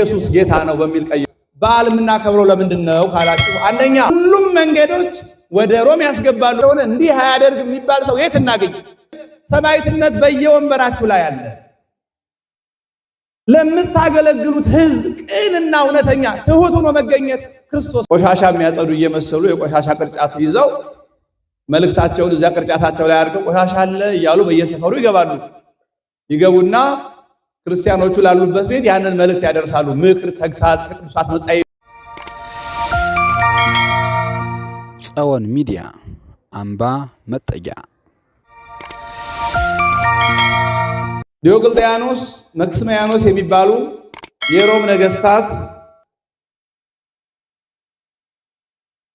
ኢየሱስ ጌታ ነው በሚል ቀይ በዓል የምናከብረው ለምንድን ነው ካላችሁ፣ አንደኛ ሁሉም መንገዶች ወደ ሮም ያስገባሉ። ሆነ እንዲህ አያደርግ የሚባል ሰው የት እናገኝ? ሰማዕትነት በየወንበራችሁ ላይ አለ። ለምታገለግሉት ሕዝብ ቅንና እውነተኛ ትሁት ሆኖ መገኘት ክርስቶስ ቆሻሻ የሚያጸዱ እየመሰሉ የቆሻሻ ቅርጫት ይዘው መልእክታቸውን እዚያ ቅርጫታቸው ላይ አድርገው ቆሻሻ አለ እያሉ በየሰፈሩ ይገባሉ። ይገቡና ክርስቲያኖቹ ላሉበት ቤት ያንን መልእክት ያደርሳሉ። ምክር፣ ተግሳጽ ከቅዱሳት መጻሕፍት። ጸወን ሚዲያ አምባ መጠጊያ። ዲዮቅልጥያኖስ፣ መክስሚያኖስ የሚባሉ የሮም ነገስታት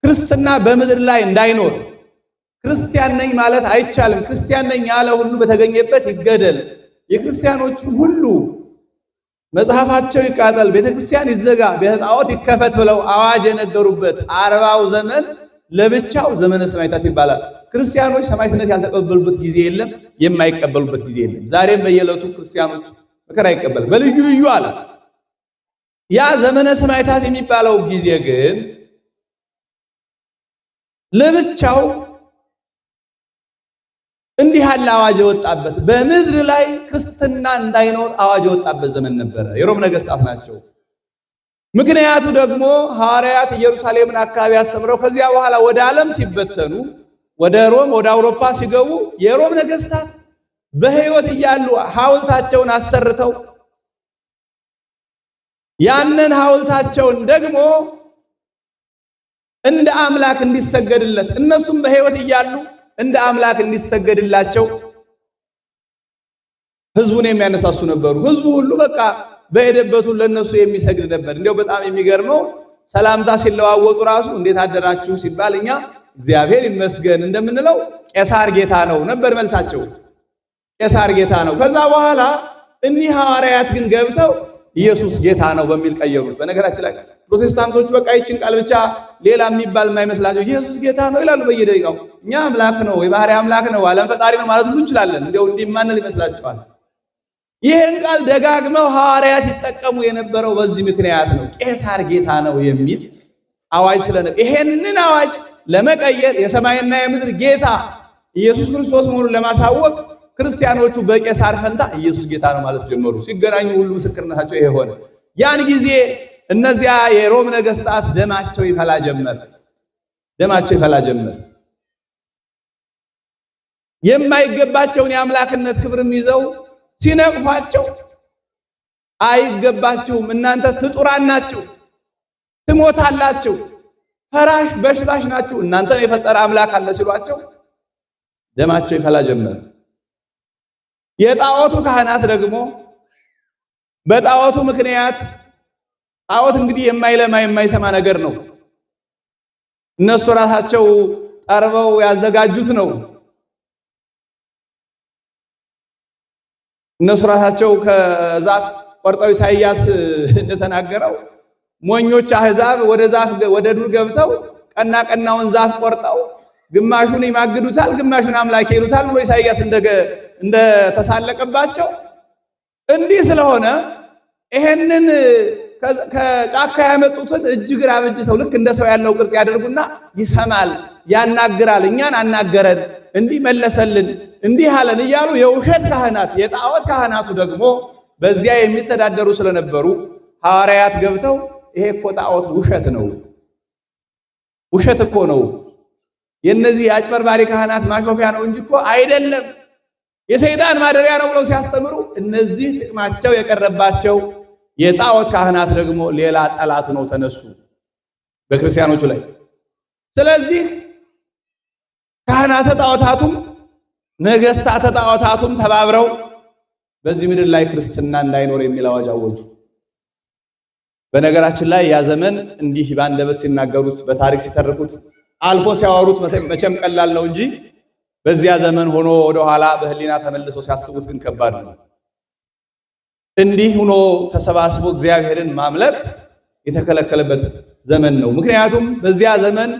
ክርስትና በምድር ላይ እንዳይኖር ክርስቲያን ነኝ ማለት አይቻልም፣ ክርስቲያን ነኝ ያለ ሁሉ በተገኘበት ይገደል፣ የክርስቲያኖቹ ሁሉ መጽሐፋቸው ይቃጠል፣ ቤተክርስቲያን ይዘጋ፣ ቤተ ጣዖት ይከፈት ብለው አዋጅ የነገሩበት 40ው ዘመን ለብቻው ዘመነ ሰማዕታት ይባላል። ክርስቲያኖች ሰማዕትነት ያልተቀበሉበት ጊዜ የለም፣ የማይቀበሉበት ጊዜ የለም። ዛሬም በየዕለቱ ክርስቲያኖች መከራ ይቀበሉ በልዩ ልዩ አለ። ያ ዘመነ ሰማዕታት የሚባለው ጊዜ ግን ለብቻው እንዲህ ያለ አዋጅ የወጣበት በምድር ላይ ክርስትና እንዳይኖር አዋጅ የወጣበት ዘመን ነበረ። የሮም ነገስታት ናቸው። ምክንያቱ ደግሞ ሐዋርያት ኢየሩሳሌምን አካባቢ አስተምረው ከዚያ በኋላ ወደ ዓለም ሲበተኑ ወደ ሮም ወደ አውሮፓ ሲገቡ የሮም ነገስታት በሕይወት እያሉ ሐውልታቸውን አሰርተው ያንን ሐውልታቸውን ደግሞ እንደ አምላክ እንዲሰገድለት እነሱም በሕይወት እያሉ እንደ አምላክ እንዲሰገድላቸው ህዝቡን የሚያነሳሱ ነበሩ። ህዝቡ ሁሉ በቃ በሄደበቱ ለነሱ የሚሰግድ ነበር። እንዲያው በጣም የሚገርመው ሰላምታ ሲለዋወጡ ራሱ እንዴት አደራችሁ ሲባል እኛ እግዚአብሔር ይመስገን እንደምንለው ቄሳር ጌታ ነው ነበር መልሳቸው። ቄሳር ጌታ ነው። ከዛ በኋላ እኒህ ሐዋርያት ግን ገብተው ኢየሱስ ጌታ ነው በሚል ቀየሩት። በነገራችን ላይ ፕሮቴስታንቶች በቃ ይችን ቃል ብቻ ሌላ የሚባል የማይመስላቸው ኢየሱስ ጌታ ነው ይላሉ በየደቂቃው። እኛ አምላክ ነው፣ የባህሪ አምላክ ነው፣ ዓለም ፈጣሪ ነው ማለት ሁሉ እንችላለን። እንዲያው እንዲህ ማንል ይመስላችኋል? ይህን ቃል ደጋግመው ሐዋርያት ይጠቀሙ የነበረው በዚህ ምክንያት ነው። ቄሳር ጌታ ነው የሚል አዋጅ ስለነበር ይሄንን አዋጅ ለመቀየር የሰማይና የምድር ጌታ ኢየሱስ ክርስቶስ መሆኑን ለማሳወቅ ክርስቲያኖቹ በቄሳር ፈንታ ኢየሱስ ጌታ ነው ማለት ጀመሩ። ሲገናኙ ሁሉ ምስክርነታቸው ይሄ ሆነ። ያን ጊዜ እነዚያ የሮም ነገስታት ደማቸው ይፈላ ጀመር። የማይገባቸውን የአምላክነት ክብርም ይዘው ሲነቅፏቸው አይገባችሁም፣ እናንተ ፍጡራን ናችሁ፣ ትሞታላችሁ፣ ፈራሽ በሽባሽ ናችሁ፣ እናንተን የፈጠረ አምላክ አለ ሲሏቸው ደማቸው ይፈላ ጀመር። የጣዖቱ ካህናት ደግሞ በጣዖቱ ምክንያት ጣዖት እንግዲህ የማይለማ የማይሰማ ነገር ነው። እነሱ ራሳቸው ጠርበው ያዘጋጁት ነው። እነሱ ራሳቸው ከዛፍ ቆርጠው ኢሳይያስ እንደተናገረው ሞኞች አህዛብ ወደ ዱር ገብተው ቀናውን ዛፍ ቆርጠው ግማሹን ይማግዱታል፣ ግማሹን አምላክ ይሉታል ብሎ ኢሳይያስ እንደተሳለቀባቸው እንዲህ ስለሆነ ይሄንን ከጫካ ያመጡትን እጅግር አበጅተው ልክ እንደ ሰው ያለው ቅርጽ ያደርጉና ይሰማል፣ ያናግራል፣ እኛን አናገረን፣ እንዲህ መለሰልን፣ እንዲህ አለን እያሉ የውሸት ካህናት የጣዖት ካህናቱ ደግሞ በዚያ የሚተዳደሩ ስለነበሩ ሐዋርያት ገብተው ይሄ እኮ ጣዖት ውሸት ነው፣ ውሸት እኮ ነው፣ የነዚህ አጭበርባሪ ካህናት ማሾፊያ ነው እንጂ እኮ አይደለም፣ የሰይጣን ማደሪያ ነው ብለው ሲያስተምሩ እነዚህ ጥቅማቸው የቀረባቸው የጣዖት ካህናት ደግሞ ሌላ ጠላት ነው ተነሱ በክርስቲያኖቹ ላይ። ስለዚህ ካህናተ ጣዖታቱም ነገስታተ ጣዖታቱም ተባብረው በዚህ ምድር ላይ ክርስትና እንዳይኖር የሚል አዋጅ አወጁ። በነገራችን ላይ ያ ዘመን እንዲህ ባንደበት ሲናገሩት በታሪክ ሲተርኩት አልፎ ሲያወሩት መቼም ቀላል ነው እንጂ በዚያ ዘመን ሆኖ ወደ ኋላ በህሊና ተመልሶ ሲያስቡት ግን ከባድ ነው። እንዲህ ሆኖ ተሰባስቦ እግዚአብሔርን ማምለክ የተከለከለበት ዘመን ነው። ምክንያቱም በዚያ ዘመን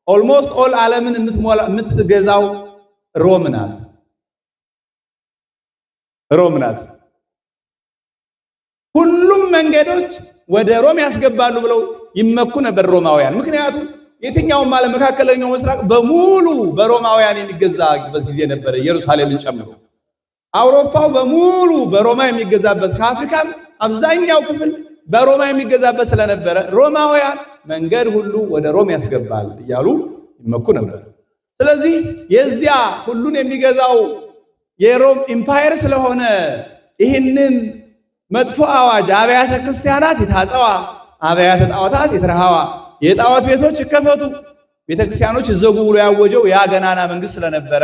ኦልሞስት ኦል ዓለምን የምትገዛው ሮም ናት። ሁሉም መንገዶች ወደ ሮም ያስገባሉ ብለው ይመኩ ነበር ሮማውያን። ምክንያቱም የትኛውም ዓለም መካከለኛው ምስራቅ በሙሉ በሮማውያን የሚገዛበት ጊዜ ነበር፣ ኢየሩሳሌምን ጨምሮ። አውሮፓው በሙሉ በሮማ የሚገዛበት፣ ከአፍሪካም አብዛኛው ክፍል በሮማ የሚገዛበት ስለነበረ ሮማውያን መንገድ ሁሉ ወደ ሮም ያስገባል እያሉ ይመኩ ነበር። ስለዚህ የዚያ ሁሉን የሚገዛው የሮም ኢምፓየር ስለሆነ ይህንን መጥፎ አዋጅ አብያተ ክርስቲያናት ይታጸዋ፣ አብያተ ጣዖታት ይትረሃዋ፣ የጣዖት ቤቶች ይከፈቱ፣ ቤተክርስቲያኖች ይዘጉ ብሎ ያወጀው ያ ገናና መንግስት ስለነበረ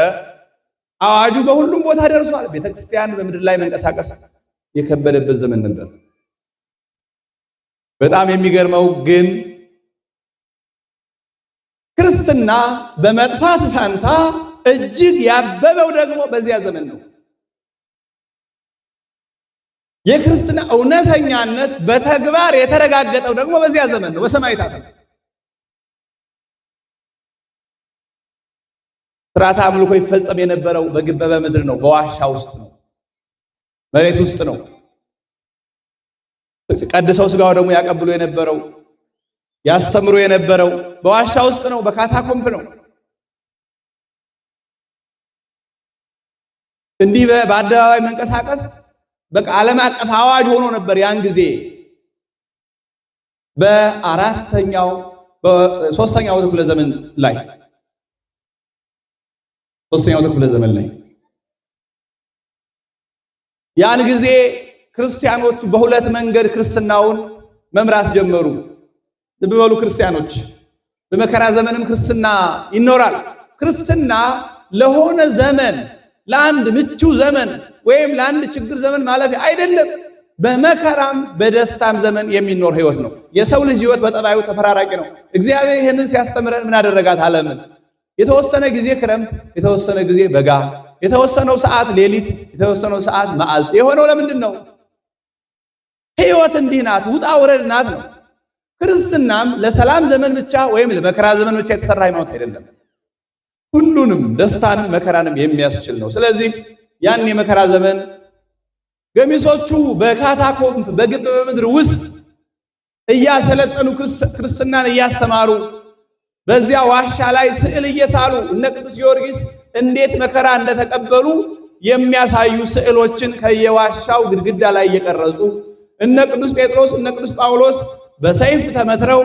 አዋጁ በሁሉም ቦታ ደርሷል። ቤተክርስቲያን በምድር ላይ መንቀሳቀስ የከበደበት ዘመን ነበር። በጣም የሚገርመው ግን ክርስትና በመጥፋት ፋንታ እጅግ ያበበው ደግሞ በዚያ ዘመን ነው። የክርስትና እውነተኛነት በተግባር የተረጋገጠው ደግሞ በዚያ ዘመን ነው፣ በሰማዕታት ነው። ሥርዓተ አምልኮ ይፈጸም የነበረው በግበበ ምድር ነው፣ በዋሻ ውስጥ ነው፣ መሬት ውስጥ ነው። ቀድሰው ሥጋው ደግሞ ያቀብሉ የነበረው ያስተምሩ የነበረው በዋሻ ውስጥ ነው፣ በካታኮምፕ ነው። እንዲህ በአደባባይ መንቀሳቀስ በቃ ዓለም አቀፍ አዋጅ ሆኖ ነበር ያን ጊዜ። ሶስተኛው ክፍለ ዘመን ላይ ያን ጊዜ ክርስቲያኖቹ በሁለት መንገድ ክርስትናውን መምራት ጀመሩ። ልብ በሉ ክርስቲያኖች፣ በመከራ ዘመንም ክርስትና ይኖራል። ክርስትና ለሆነ ዘመን፣ ለአንድ ምቹ ዘመን ወይም ለአንድ ችግር ዘመን ማለፊያ አይደለም። በመከራም በደስታም ዘመን የሚኖር ህይወት ነው። የሰው ልጅ ህይወት በጠባዩ ተፈራራቂ ነው። እግዚአብሔር ይህንን ሲያስተምረን ምን አደረጋት? ዓለምን የተወሰነ ጊዜ ክረምት፣ የተወሰነ ጊዜ በጋ፣ የተወሰነው ሰዓት ሌሊት፣ የተወሰነው ሰዓት መዓልት የሆነው ለምንድን ነው? ህይወት እንዲህ ናት፣ ውጣ ውረድ ናት ነው። ክርስትናም ለሰላም ዘመን ብቻ ወይም ለመከራ ዘመን ብቻ የተሰራ ሃይማኖት አይደለም። ሁሉንም ደስታንም መከራንም የሚያስችል ነው። ስለዚህ ያን የመከራ ዘመን ገሚሶቹ በካታኮምፕ በግብረ ምድር ውስጥ እያሰለጠኑ ክርስትናን እያስተማሩ በዚያ ዋሻ ላይ ስዕል እየሳሉ እነ ቅዱስ ጊዮርጊስ እንዴት መከራ እንደተቀበሉ የሚያሳዩ ስዕሎችን ከየዋሻው ግድግዳ ላይ እየቀረጹ እነ ቅዱስ ጴጥሮስ እነ ቅዱስ ጳውሎስ በሰይፍ ተመትረው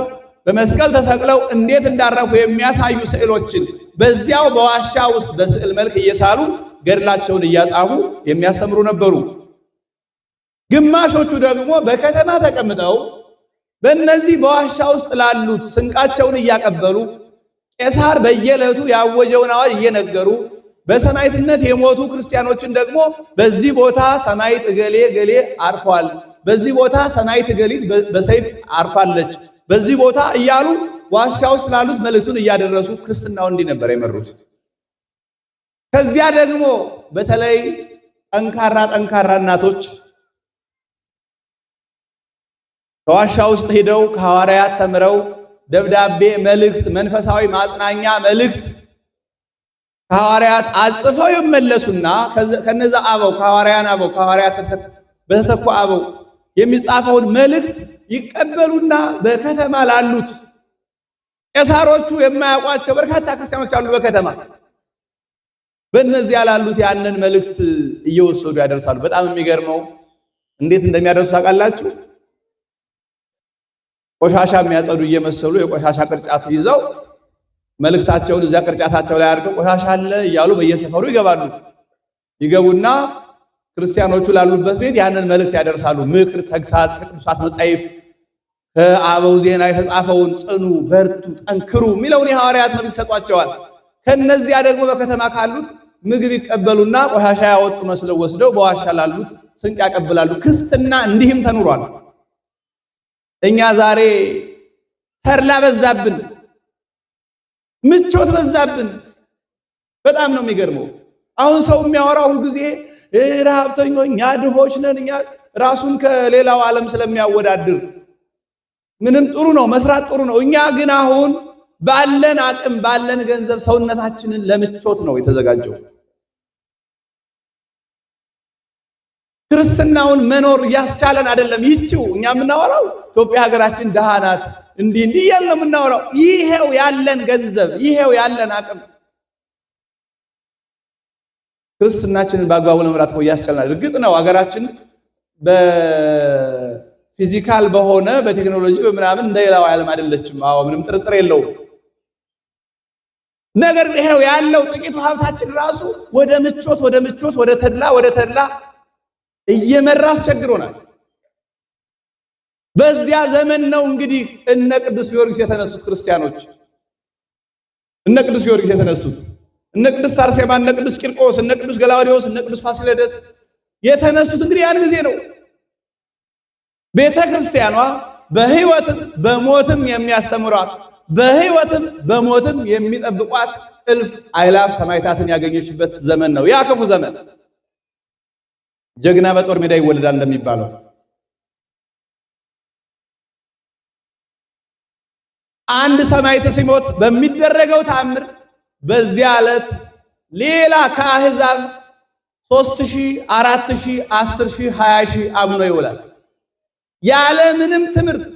በመስቀል ተሰቅለው እንዴት እንዳረፉ የሚያሳዩ ስዕሎችን በዚያው በዋሻ ውስጥ በስዕል መልክ እየሳሉ ገድላቸውን እያጻፉ የሚያስተምሩ ነበሩ። ግማሾቹ ደግሞ በከተማ ተቀምጠው በእነዚህ በዋሻ ውስጥ ላሉት ስንቃቸውን እያቀበሉ ቄሳር በየዕለቱ ያወጀውን አዋጅ እየነገሩ በሰማዕትነት የሞቱ ክርስቲያኖችን ደግሞ በዚህ ቦታ ሰማዕት እገሌ ገሌ አርፏል፣ በዚህ ቦታ ሰማዕት እገሊት በሰይፍ አርፋለች፣ በዚህ ቦታ እያሉ ዋሻ ውስጥ ላሉት መልእክቱን እያደረሱ ክርስትናው እንዲህ ነበር የመሩት። ከዚያ ደግሞ በተለይ ጠንካራ እናቶች ከዋሻ ውስጥ ሄደው ከሐዋርያት ተምረው ደብዳቤ መልእክት፣ መንፈሳዊ ማጽናኛ መልእክት ከሐዋርያት አጽፈው ይመለሱና ከነዛ አበው ከሐዋርያን አበው ከሐዋርያት በተተኩ አበው የሚጻፈውን መልእክት ይቀበሉና በከተማ ላሉት ቄሳሮቹ የማያውቋቸው በርካታ ክርስቲያኖች አሉ በከተማ በእነዚያ ላሉት ያንን መልእክት እየወሰዱ ያደርሳሉ። በጣም የሚገርመው እንዴት እንደሚያደርሱ ታውቃላችሁ? ቆሻሻ የሚያጸዱ እየመሰሉ የቆሻሻ ቅርጫት ይዘው መልእክታቸውን እዚያ ቅርጫታቸው ላይ አድርገው ቆሻሻ አለ እያሉ በየሰፈሩ ይገባሉ። ይገቡና ክርስቲያኖቹ ላሉበት ቤት ያንን መልእክት ያደርሳሉ። ምክር፣ ተግሳጽ ከቅዱሳት መጻሕፍት ከአበው ዜና የተጻፈውን ጽኑ፣ በርቱ፣ ጠንክሩ የሚለውን የሐዋርያት መልእክት ሰጧቸዋል። ከነዚያ ደግሞ በከተማ ካሉት ምግብ ይቀበሉና ቆሻሻ ያወጡ መስለው ወስደው በዋሻ ላሉት ስንቅ ያቀብላሉ። ክርስትና እንዲህም ተኑሯል። እኛ ዛሬ ተርላ በዛብን፣ ምቾት በዛብን። በጣም ነው የሚገርመው። አሁን ሰው የሚያወራው ሁሉ ጊዜ ረሃብተኞች እኛ ድሆች ነን፣ እኛ ራሱን ከሌላው ዓለም ስለሚያወዳድር ምንም ጥሩ ነው መስራት ጥሩ ነው። እኛ ግን አሁን ባለን አቅም ባለን ገንዘብ ሰውነታችንን ለምቾት ነው የተዘጋጀው። ክርስትናውን መኖር ያስቻለን አይደለም። ይቺው እኛ የምናወራው ኢትዮጵያ ሀገራችን ደሃ ናት እንዲህ ያለ የምናወራው ይሄው ያለን ገንዘብ ይሄው ያለን አቅም ክርስትናችንን በአግባቡ ለመምራት ያስቻለናል። እርግጥ ነው ሀገራችን በፊዚካል በሆነ በቴክኖሎጂ በምናምን እንደሌላው ዓለም አይደለችም። አዎ ምንም ጥርጥር የለውም። ነገር ግን ይሄው ያለው ጥቂቱ ሀብታችን ራሱ ወደ ምቾት ወደ ተድላ እየመራ አስቸግሮናል። በዚያ ዘመን ነው እንግዲህ እነ ቅዱስ ጊዮርጊስ የተነሱት ክርስቲያኖች እነ ቅዱስ ጊዮርጊስ የተነሱት እነ ቅዱስ አርሴማ እነ ቅዱስ ቂርቆስ እነ ቅዱስ ገላውዴዎስ እነ ቅዱስ ፋሲለደስ የተነሱት እንግዲህ ያን ጊዜ ነው። ቤተ ክርስቲያኗ በሕይወትም በሞትም የሚያስተምሯት በሕይወትም በሞትም የሚጠብቋት እልፍ አእላፍ ሰማዕታትን ያገኘችበት ዘመን ነው። ያ ክፉ ዘመን ጀግና በጦር ሜዳ ይወለዳል እንደሚባለው አንድ ሰማዕት ሲሞት በሚደረገው ተአምር በዚያ ዕለት ሌላ ከአሕዛብ 3000 4000 10000 20000 አምኖ ይውላል ያለ ምንም ትምህርት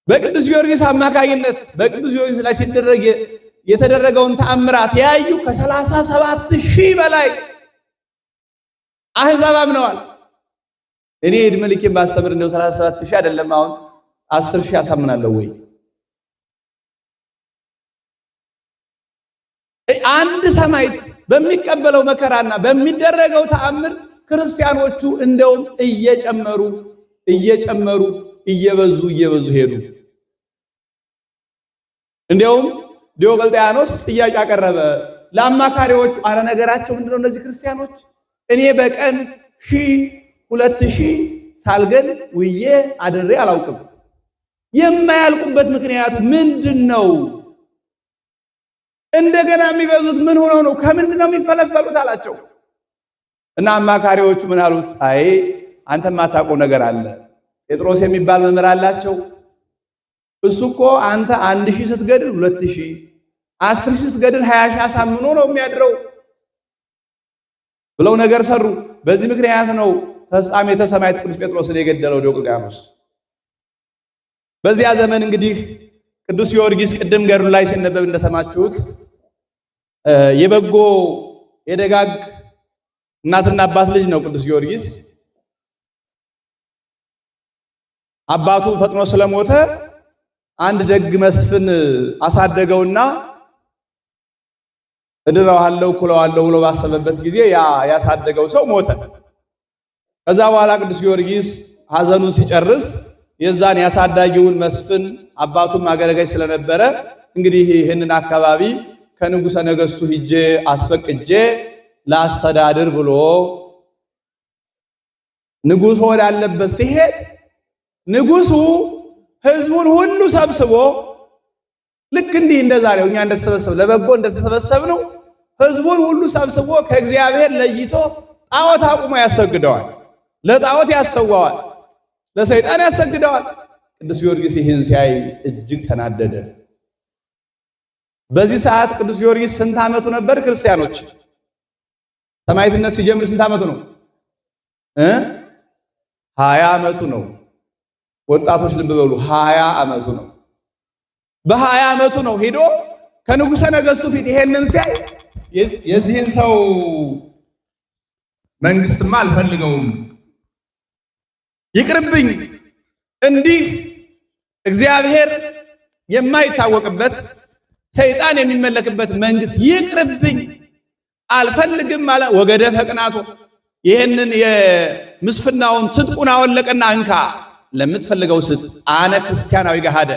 በቅዱስ ጊዮርጊስ አማካይነት በቅዱስ ጊዮርጊስ ላይ ሲደረግ የተደረገውን ተአምራት ያዩ ከ37000 በላይ አሕዛብ አምነዋል። እኔ እድሜ ልኬን ባስተምር እንደው 37000 አይደለም አሁን 10000 ያሳምናለሁ ወይ? አንድ ሰማዕት በሚቀበለው መከራና በሚደረገው ተአምር ክርስቲያኖቹ እንደውም እየጨመሩ እየበዙ ሄዱ። እንደውም ዲዮቅልጥያኖስ ጥያቄ አቀረበ ለአማካሪዎቹ። አረ ነገራቸው ምንድነው እነዚህ ክርስቲያኖች? እኔ በቀን 1000 2000 ሳልገል ውዬ አድሬ አላውቅም። የማያልቁበት ምክንያቱ ምንድነው? እንደገና የሚበዙት ምን ሆነው ነው? ከምንድነው የሚፈለፈሉት አላቸው። እና አማካሪዎቹ ምን አሉት? አይ አንተ የማታውቀው ነገር አለ። ጴጥሮስ የሚባል መምህር አላቸው። እሱ እኮ አንተ 1000 ስትገድል 2000 10 ስትገድል 20000 አሳምኖ ነው የሚያድረው ብለው ነገር ሰሩ። በዚህ ምክንያት ነው ተፍጻሜተ ሰማዕት ቅዱስ ጴጥሮስን የገደለው ዲዮቅልጥያኖስ። በዚያ ዘመን እንግዲህ ቅዱስ ጊዮርጊስ ቅድም ገድሉ ላይ ሲነበብ እንደሰማችሁት የበጎ የደጋግ እናትና አባት ልጅ ነው። ቅዱስ ጊዮርጊስ አባቱ ፈጥኖ ስለሞተ አንድ ደግ መስፍን አሳደገውና እድረዋለሁ ኩለዋለሁ ብሎ ባሰበበት ጊዜ ያሳደገው ሰው ሞተ። ከዛ በኋላ ቅዱስ ጊዮርጊስ ሐዘኑን ሲጨርስ የዛን ያሳዳጊውን መስፍን አባቱም አገረጋይ ስለነበረ እንግዲህ ይህንን አካባቢ ከንጉሠ ነገሥቱ ሂጄ አስፈቅጄ ላስተዳድር ብሎ ንጉሡ ወዳለበት ሲሄድ ንጉሡ ሕዝቡን ሁሉ ሰብስቦ ልክ እንዲህ እንደዛሬው እኛ እንደተሰበሰብ ለበጎ እንደተሰበሰብነው ሕዝቡን ሁሉ ሰብስቦ ከእግዚአብሔር ለይቶ ጣዖት አቁሞ ያሰግደዋል። ለጣዖት ያሰዋዋል፣ ለሰይጣን ያሰግደዋል። ቅዱስ ጊዮርጊስ ይህን ሲያይ እጅግ ተናደደ። በዚህ ሰዓት ቅዱስ ጊዮርጊስ ስንት ዓመቱ ነበር? ክርስቲያኖች ሰማዕትነት ሲጀምር ስንት ዓመቱ ነው? 20 ዓመቱ ነው። ወጣቶች ልብ በሉ፣ 20 ዓመቱ ነው። በ20 ዓመቱ ነው ሄዶ ከንጉሠ ነገሥቱ ፊት ይሄንን ሲያይ የዚህን ሰው መንግስትማ አልፈልገውም፣ ይቅርብኝ፣ እንዲህ እግዚአብሔር የማይታወቅበት ሰይጣን የሚመለክበት መንግስት ይቅርብኝ፣ አልፈልግም አለ። ወገደ ፈቅናቶ ይሄንን የምስፍናውን ትጥቁን አወለቀና እንካ ለምትፈልገው ስጥ፣ አነ ክርስቲያናዊ ገሃደ፣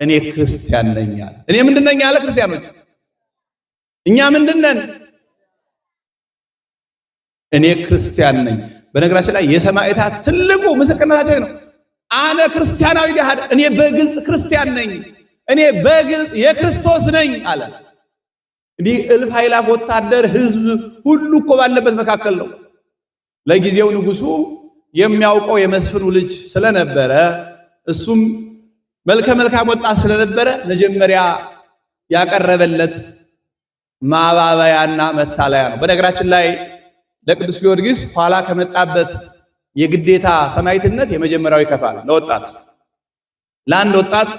እኔ ክርስቲያን ነኝ አለ። እኔ ምንድን ነኝ አለ? ክርስቲያኖች እኛ ምንድን ነን? እኔ ክርስቲያን ነኝ። በነገራችን ላይ የሰማዕታት ትልቁ ምስክርነታቸው ነው። አነ ክርስቲያናዊ ገሃደ፣ እኔ በግልጽ ክርስቲያን ነኝ፣ እኔ በግልጽ የክርስቶስ ነኝ አለ። እንዲህ እልፍ ኃይላፍ ወታደር ህዝብ ሁሉ እኮ ባለበት መካከል ነው። ለጊዜው ንጉሱ የሚያውቀው የመስፍኑ ልጅ ስለነበረ እሱም መልከ መልካም ወጣት ስለነበረ መጀመሪያ ያቀረበለት ማባበያና መታለያ ነው። በነገራችን ላይ ለቅዱስ ጊዮርጊስ ኋላ ከመጣበት የግዴታ ሰማዕትነት የመጀመሪያው ይከፋል። ለአንድ ወጣት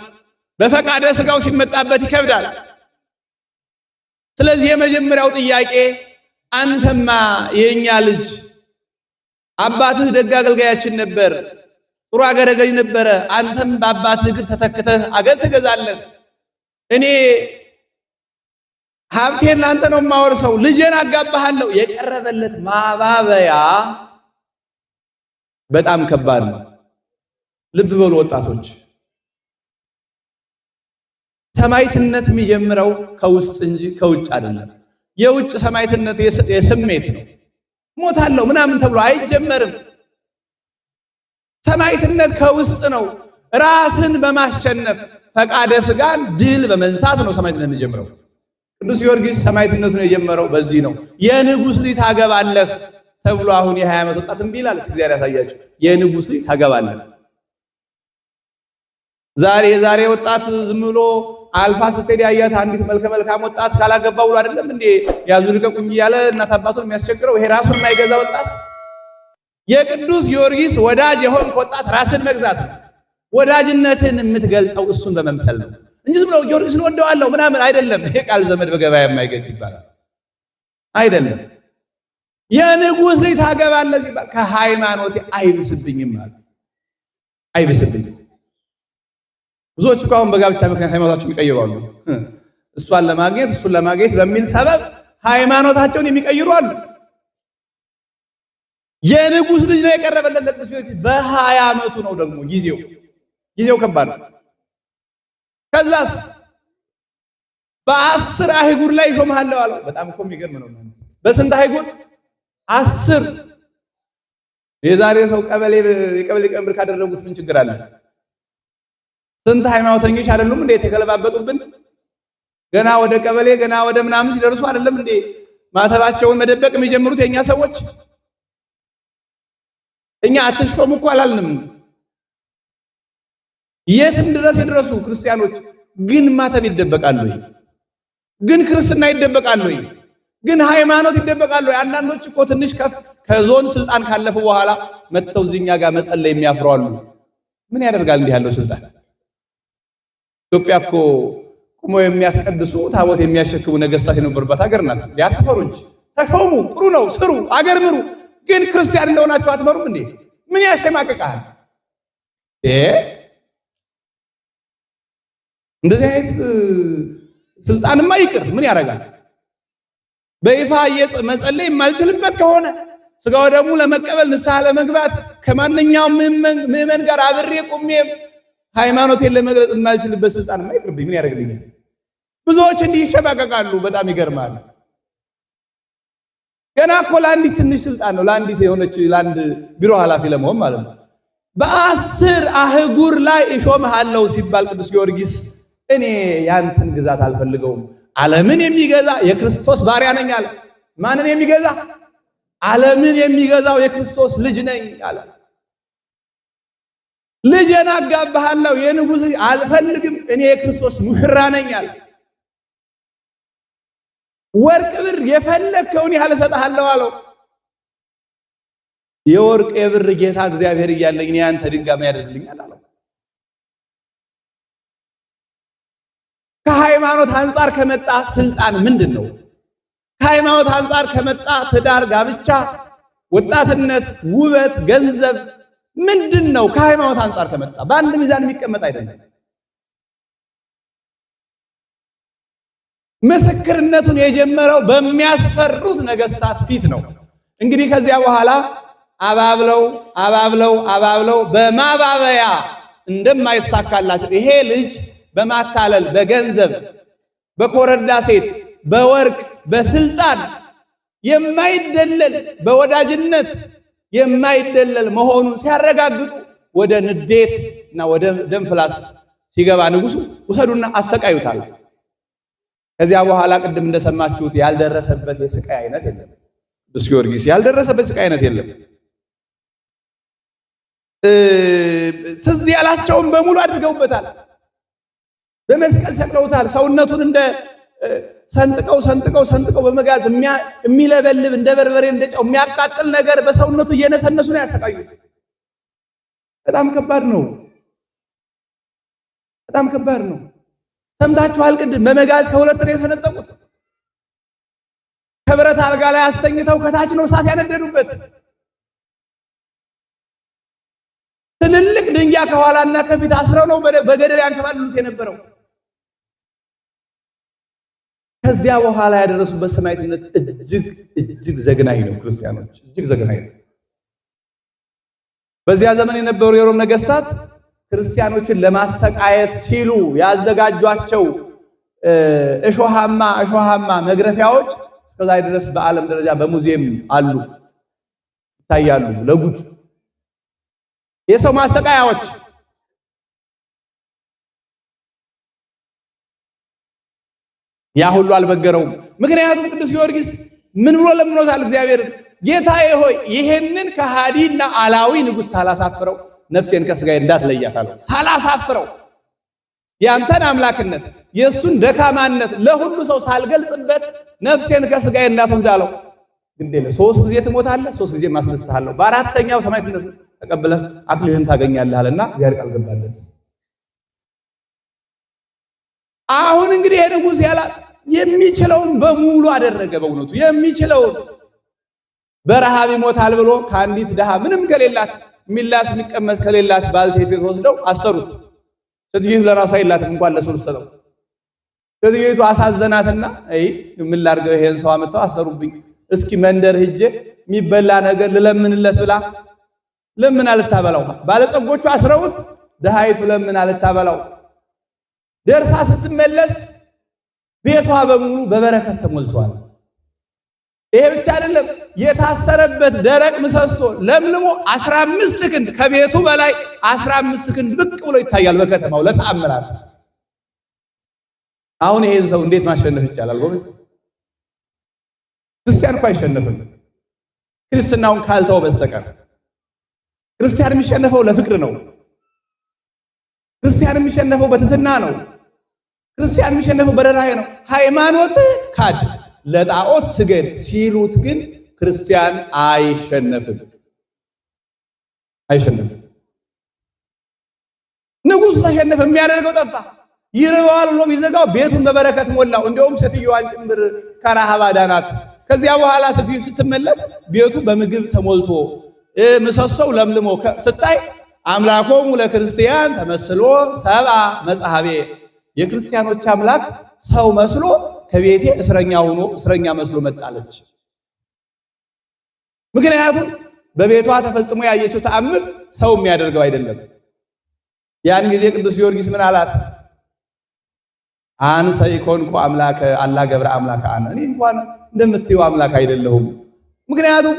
በፈቃደ ሥጋው ሲመጣበት ይከብዳል። ስለዚህ የመጀመሪያው ጥያቄ አንተማ የኛ ልጅ አባትህ ደግ አገልጋያችን ነበር፣ ጥሩ አገረ ገዥ ነበረ። አንተም በአባትህ እግር ተተክተህ አገር ትገዛለህ። እኔ ሀብቴን ላንተ ነው የማወርሰው፣ ልጄን አጋባሃለሁ። የቀረበለት ማባበያ በጣም ከባድ ነው። ልብ በሉ ወጣቶች፣ ሰማዕትነት የሚጀምረው ከውስጥ እንጂ ከውጭ አይደለም። የውጭ ሰማዕትነት የስሜት ነው። ሞታለሁ ምናምን ተብሎ አይጀመርም። ሰማዕትነት ከውስጥ ነው። ራስን በማሸነፍ ፈቃደ ሥጋን ድል በመንሳት ነው ሰማዕትነት የጀመረው። ቅዱስ ጊዮርጊስ ሰማዕትነቱን የጀመረው በዚህ ነው። የንጉሥ ልጅ ታገባለህ ተብሎ አሁን የ20 ዓመት ወጣት እምቢ ይላል። እስኪ እግዚአብሔር ያሳያችሁ። የንጉሥ ልጅ ታገባለህ። የዛሬ ወጣት ዝም ብሎ አልፋ ስትሄድ ያያት አንዲት መልከ መልካም ወጣት ካላገባ ብሎ አይደለም እንዴ ያዙ ልቀቁኝ እያለ እናት አባቱን የሚያስቸግረው። ይሄ ራሱን የማይገዛ ወጣት። የቅዱስ ጊዮርጊስ ወዳጅ የሆንክ ወጣት ራስን መግዛት ነው። ወዳጅነትን የምትገልጸው እሱን በመምሰል ነው እንጂ ዝም ብሎ ጊዮርጊስን ወደዋለሁ ምናምን አይደለም። ይሄ ቃል ዘመድ በገበያ የማይገኝ ይባላል አይደለም። የንጉሥ ልጅ ታገባለህ ሲባል ከሃይማኖቴ አይብስብኝም ማለት አይብስብኝም። ብዙዎች እኮ አሁን በጋብቻ ምክንያት ሃይማኖታቸውን የሚቀይሩ አሉ። እሷን ለማግኘት እሱን ለማግኘት በሚል ሰበብ ሃይማኖታቸውን የሚቀይሩ አሉ። የንጉሥ ልጅ ነው የቀረበለት ለቅዱስ ጊዮርጊስ በ20 ዓመቱ ነው። ደግሞ ጊዜው ከባድ ነው። ከዛስ በ10 አህጉር ላይ ሾምሃለሁ አለው። በጣም እኮ የሚገርም ነው። በስንት አህጉር? 10። የዛሬ ሰው የቀበሌ ቀንብር ካደረጉት ምን ችግር አለ? ስንት ሃይማኖተኞች አይደሉም እንዴ የተገለባበጡብን? ገና ወደ ቀበሌ ገና ወደ ምናምን ሲደርሱ አይደለም እንዴ ማተባቸውን መደበቅ የሚጀምሩት የኛ ሰዎች? እኛ አትሾሙ እኮ አላልንም። የትም ድረስ የደረሱ ክርስቲያኖች ግን ማተብ ይደበቃሉ ወይ? ግን ክርስትና ይደበቃሉ ወይ? ግን ሃይማኖት ይደበቃሉ ወይ? አንዳንዶች እኮ ትንሽ ከፍ ከዞን ስልጣን ካለፉ በኋላ መጥተው እዚህኛ ጋር መጸለይ የሚያፍሩ አሉ። ምን ያደርጋል እንዲህ ያለው ስልጣን? ኢትዮጵያ እኮ ቁሞ የሚያስቀድሱ ታቦት የሚያሸክሙ ነገስታት የነበሩበት ሀገር ናት። ያትፈሩ እንጂ ተሾሙ፣ ጥሩ ነው፣ ስሩ፣ አገር ምሩ። ግን ክርስቲያን እንደሆናችሁ አትመሩም እንዴ? ምን ያሸማቅቃል? እንደዚህ አይነት ስልጣንማ ይቅር፣ ምን ያደርጋል? በይፋ መጸለይ የማልችልበት ከሆነ ስጋው ደግሞ ለመቀበል ንስሐ ለመግባት ከማንኛውም ምዕመን ጋር አብሬ ቁሜ ሃይማኖቴን ለመግለጽ የማልችልበት ስልጣንማ ይቅርብኝ፣ ምን ያደርግልኛል? ብዙዎች እንዲህ ይሸማቀቃሉ። በጣም ይገርማል። ገና እኮ ለአንዲት ትንሽ ስልጣን ነው፣ ለአንድ ቢሮ ኃላፊ ለመሆን ማለት ነው። በ10 አህጉር ላይ እሾምሃለሁ ሲባል ቅዱስ ጊዮርጊስ እኔ ያንተን ግዛት አልፈልገውም፣ ዓለምን የሚገዛ የክርስቶስ ባሪያ ነኝ አለ። ማንን የሚገዛ? ዓለምን የሚገዛው የክርስቶስ ልጅ ነኝ አለ። ልጄን አጋባሃለሁ፣ የንጉሥ ልጅ አልፈልግም፣ እኔ የክርስቶስ ሙሽራ ነኝ አለ። ወርቅ ብር የፈለከውን ያህል እሰጥሃለሁ አለው። የወርቅ የብር ጌታ እግዚአብሔር እያለኝ እኔ አንተ ድንጋይ ምን ያደርግልኛል አለው። ከሃይማኖት አንጻር ከመጣ ስልጣን ምንድን ነው? ከሃይማኖት አንጻር ከመጣ ትዳር፣ ጋብቻ፣ ወጣትነት፣ ውበት፣ ገንዘብ ምንድን ነው? ከሃይማኖት አንጻር ከመጣ በአንድ ሚዛን የሚቀመጥ አይደለም። ምስክርነቱን የጀመረው በሚያስፈሩት ነገስታት ፊት ነው። እንግዲህ ከዚያ በኋላ አባብለው በማባበያ እንደማይሳካላቸው ይሄ ልጅ በማታለል በገንዘብ በኮረዳ ሴት በወርቅ በስልጣን የማይደለል በወዳጅነት የማይደለል መሆኑን ሲያረጋግጡ ወደ ንዴት እና ወደ ደም ፍላት ሲገባ ንጉሱ ውሰዱና አሰቃዩታል። ከዚያ በኋላ ቅድም እንደሰማችሁት ያልደረሰበት የስቃይ አይነት የለም። ቅዱስ ጊዮርጊስ ያልደረሰበት ስቃይ አይነት የለም። ትዝ ያላቸውን በሙሉ አድርገውበታል። በመስቀል ሰቅለውታል። ሰውነቱን እንደ ሰንጥቀው በመጋዝ የሚለበልብ እንደ በርበሬ እንደ ጨው የሚያቃጥል ነገር በሰውነቱ እየነሰነሱ ነው ያሰቃዩት። በጣም ከባድ ነው። በጣም ከባድ ነው። ሰምታችኋል። ቅድም በመጋዝ ከሁለት ነው የሰነጠቁት። ከብረት አልጋ ላይ አስተኝተው ከታች ነው እሳት ያነደዱበት። ትልልቅ ድንጋይ ከኋላና ከፊት አስረው ነው በገደል ያንከባልሉት የነበረው። ከዚያ በኋላ ያደረሱበት ሰማዕትነት እጅግ ዘግናኝ ነው። ክርስቲያኖች እጅግ ዘግናኝ ነው። በዚያ ዘመን የነበሩ የሮም ነገስታት ክርስቲያኖችን ለማሰቃየት ሲሉ ያዘጋጇቸው እሾሃማ መግረፊያዎች እስከዛሬ ድረስ በዓለም ደረጃ በሙዚየም አሉ፣ ይታያሉ። ለጉድ የሰው ማሰቃያዎች። ያ ሁሉ አልበገረውም። ምክንያቱም ቅዱስ ጊዮርጊስ ምን ብሎ ለምኖታል? እግዚአብሔር ጌታዬ ሆይ ይሄንን ከሃዲና አላዊ ንጉሥ ሳላሳፍረው ነፍሴን ከስጋዬ እንዳትለያት አለው። ሳላሳፍረው ያንተን አምላክነት የሱን ደካማነት ለሁሉ ሰው ሳልገልጽበት ነፍሴን ከስጋዬ እንዳትወስድ አለው። ግዴለ 3 ጊዜ ትሞታለህ፣ 3 ጊዜ ማስነሳሃለሁ፣ በአራተኛው ሰማዕትነት ተቀብለህ አክሊልን ታገኛለህ አለና እግዚአብሔር ቃል ገባለት። አሁን እንግዲህ ይሄ ንጉሥ የሚችለውን በሙሉ አደረገ። በእውነቱ የሚችለውን በረሃብ ይሞታል ብሎ ከአንዲት ድሃ ምንም ከሌላት ሚላስ የሚቀመስ ከሌላት ባልቴት ወስደው አሰሩት። ሴትዮቱ ለራሷ የላትም እንኳን ለሰው ሰጠው። ሴትዮቱ አሳዘናትና አይ ምን ላድርገው ይሄን ሰው አመጣው አሰሩብኝ፣ እስኪ መንደር ሂጄ የሚበላ ነገር ልለምንለት ብላ ለምን አልታበላው። ባለጸጎቹ አስረውት ድሃይቱ ለምን አልታበላው። ደርሳ ስትመለስ ቤቷ በሙሉ በበረከት ተሞልቷል። ይሄ ብቻ አይደለም፣ የታሰረበት ደረቅ ምሰሶ ለምልሞ 15 ክንድ ከቤቱ በላይ 15 ክንድ ብቅ ብሎ ይታያል በከተማው ለተአምራት። አሁን ይሄን ሰው እንዴት ማሸነፍ ይቻላል? ጎበዝ ክርስቲያን እኮ አይሸነፍም ክርስትናውን ካልተው በስተቀር። ክርስቲያን የሚሸነፈው ለፍቅር ነው። ክርስቲያን የሚሸነፈው በትህትና ነው። ክርስቲያን የሚሸነፈው በረራዬ ነው። ሃይማኖት ካድ ለጣዖት ስገድ ሲሉት ግን ክርስቲያን አይሸነፍም። ንጉሥ ተሸነፈ፣ የሚያደርገው ጠፋ። ይርባዋል ብሎ ቢዘጋው ቤቱን በበረከት ሞላው። እንደውም ሴትዮዋን ጭምር ከረሃብ አዳናት። ከዚያ በኋላ ሴትዮ ስትመለስ ቤቱ በምግብ ተሞልቶ ምሰሶው ለምልሞ ስታይ አምላኮሙ ለክርስቲያን ተመስሎ ሰብአ መጽሐቤ፣ የክርስቲያኖች አምላክ ሰው መስሎ ከቤቴ እስረኛ መስሎ መጣለች። ምክንያቱም በቤቷ ተፈጽሞ ያየችው ተአምር ሰው የሚያደርገው አይደለም። ያን ጊዜ ቅዱስ ጊዮርጊስ ምን አላት? አንሰ ኢኮንኩ አምላከ አላ ገብረ አምላከ አነ፣ እኔ እንኳን እንደምትዩ አምላክ አይደለሁም። ምክንያቱም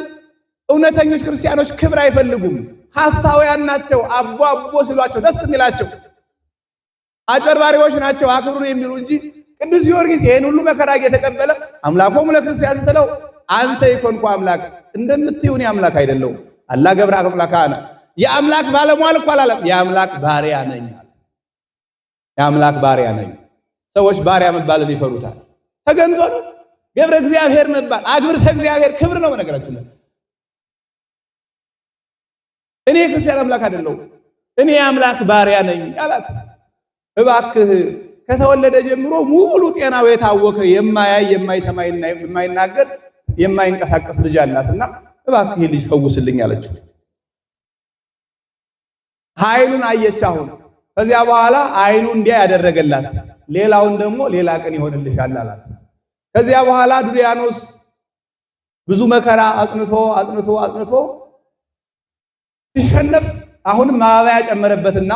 እውነተኞች ክርስቲያኖች ክብር አይፈልጉም፣ ሐሳውያን ናቸው። አቦ ሲሏቸው ደስ የሚላቸው አጭበርባሪዎች ናቸው አክብሩን የሚሉ እንጂ ቅዱስ ጊዮርጊስ ይሄን ሁሉ መከራ እየተቀበለ አምላኮሙ ለክርስቲያን ስትለው አንሰ ኢኮንኩ አምላክ፣ እንደምትዩ እኔ አምላክ አይደለሁም። አላ ገብረ አምላከ አነ፣ የአምላክ ባለሟል እኮ አላለም፣ የአምላክ ባሪያ ነኝ አለ። የአምላክ ባሪያ ነኝ። ሰዎች ባሪያ መባልን ይፈሩታል። ተገንቶ ነው ገብረ እግዚአብሔር መባል፣ አግብርተ እግዚአብሔር ክብር ነው። በነገራችን ላይ እኔ ክርስቲያን አምላክ አይደለሁም፣ እኔ የአምላክ ባሪያ ነኝ አላት። እባክህ ከተወለደ ጀምሮ ሙሉ ጤናው የታወከ የማያይ የማይሰማ የማይናገር የማይንቀሳቀስ ልጅ አላትና እባክህ ልጅ ፈውስልኝ አለችው። ኃይሉን አየች። አሁን ከዚያ በኋላ አይኑ እንዲያ ያደረገላት፣ ሌላውን ደግሞ ሌላ ቀን ይሆንልሻል አላት። ከዚያ በኋላ ዱሪያኖስ ብዙ መከራ አጽንቶ ሲሸነፍ አሁንም ማባያ ጨመረበትና